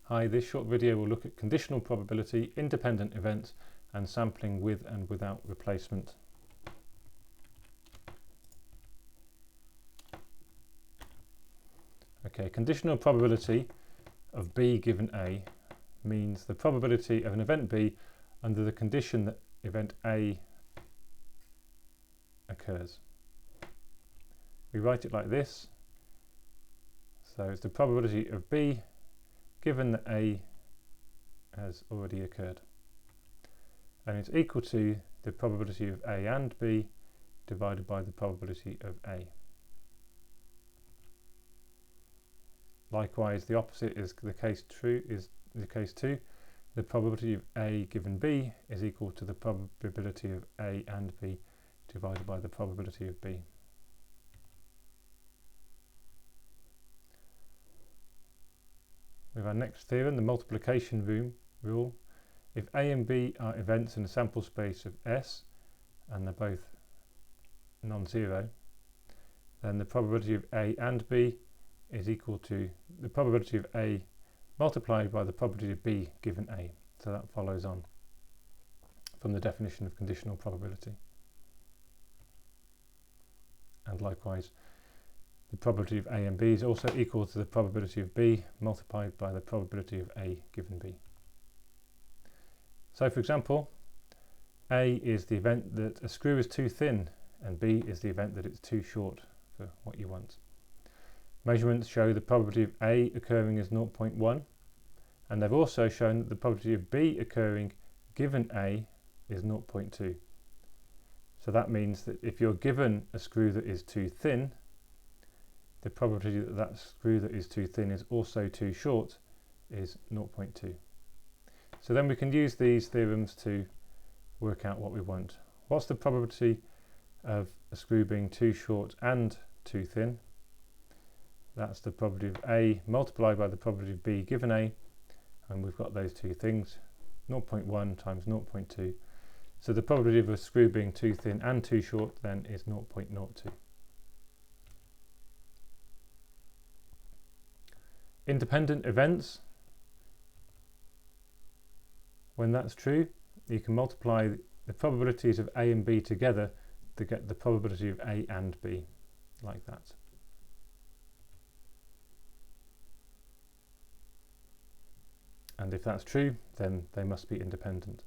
Hi, this short video will look at conditional probability, independent events, and sampling with and without replacement. Okay, conditional probability of B given A means the probability of an event B under the condition that event A occurs. We write it like this. So it's the probability of B given that A has already occurred. And it's equal to the probability of A and B divided by the probability of A. Likewise, the opposite is the case too. The probability of A given B is equal to the probability of A and B divided by the probability of B. With our next theorem, the multiplication rule, if A and B are events in a sample space of S and they're both non-zero, then the probability of A and B is equal to the probability of A multiplied by the probability of B given A. So that follows on from the definition of conditional probability. And likewise, the probability of A and B is also equal to the probability of B multiplied by the probability of A given B. So for example, A is the event that a screw is too thin and B is the event that it's too short for what you want. Measurements show the probability of A occurring is 0.1, and they've also shown that the probability of B occurring given A is 0.2. So that means that if you're given a screw that is too thin, the probability that that screw that is too thin is also too short is 0.2. So then we can use these theorems to work out what we want. What's the probability of a screw being too short and too thin? That's the probability of A multiplied by the probability of B given A, and we've got those two things, 0.1 times 0.2. So the probability of a screw being too thin and too short then is 0.02. Independent events, when that's true, you can multiply the probabilities of A and B together to get the probability of A and B, like that. And if that's true, then they must be independent.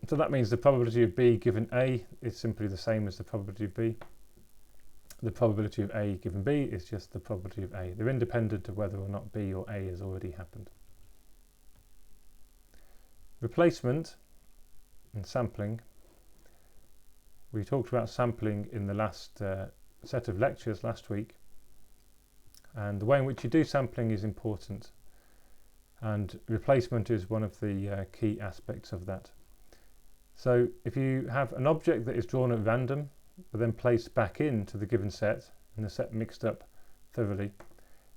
So that means the probability of B given A is simply the same as the probability of B. The probability of A given B is just the probability of A. They're independent of whether or not B or A has already happened. Replacement and sampling. We talked about sampling in the last set of lectures last week, and the way in which you do sampling is important, and replacement is one of the key aspects of that. So if you have an object that is drawn at random but then placed back into the given set and the set mixed up thoroughly,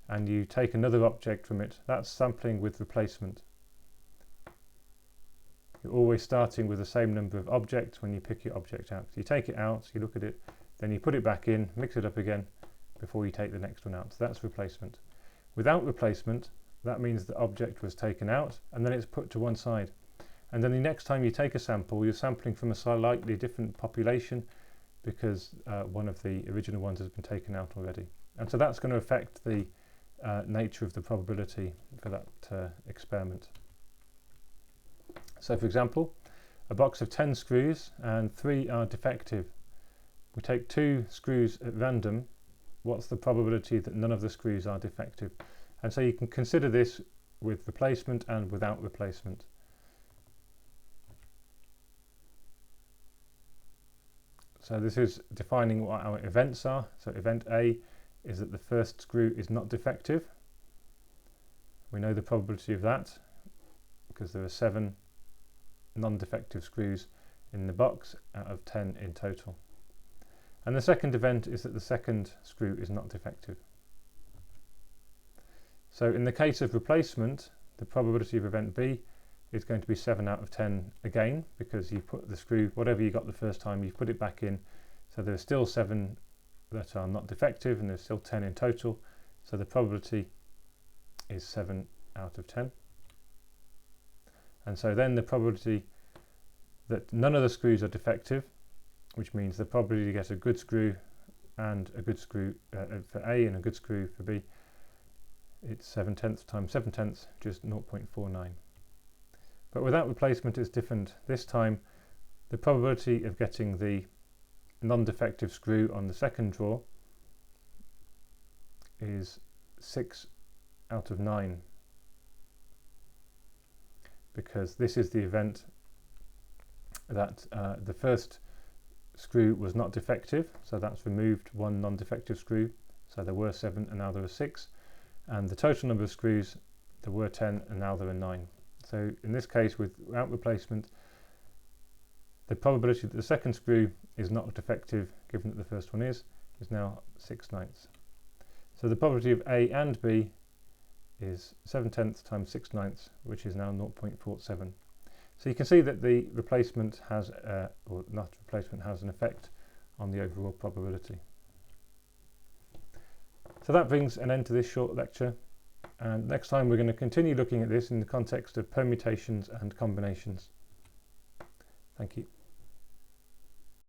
and you take another object from it, that's sampling with replacement. You're always starting with the same number of objects when you pick your object out. So you take it out, you look at it, then you put it back in, mix it up again before you take the next one out. So that's replacement. Without replacement, that means the object was taken out and then it's put to one side. And then the next time you take a sample, you're sampling from a slightly different population because one of the original ones has been taken out already. And so that's going to affect the nature of the probability for that experiment. So for example, a box of 10 screws and 3 are defective. We take 2 screws at random. What's the probability that none of the screws are defective? And so you can consider this with replacement and without replacement. So this is defining what our events are. So event A is that the first screw is not defective. We know the probability of that because there are 7 non-defective screws in the box out of 10 in total. And the second event is that the second screw is not defective. So in the case of replacement, the probability of event B is going to be 7 out of 10 again, because you put the screw, whatever you got the first time, you put it back in. So there are still 7 that are not defective and there's still 10 in total. So the probability is 7 out of 10. And so then the probability that none of the screws are defective, which means the probability to get a good screw and a good screw for A and a good screw for B, it's 7/10 times 7/10, just 0.49. But without replacement it's different. This time the probability of getting the non-defective screw on the second draw is 6 out of 9, because this is the event that the first screw was not defective, so that's removed one non-defective screw, so there were 7 and now there are 6, and the total number of screws, there were 10 and now there are 9. So in this case, without replacement, the probability that the second screw is not defective, given that the first one is now 6/9. So the probability of A and B is 7/10 times 6/9, which is now 0.47. So you can see that the replacement has, or not replacement, has an effect on the overall probability. So that brings an end to this short lecture, and next time we're going to continue looking at this in the context of permutations and combinations. Thank you.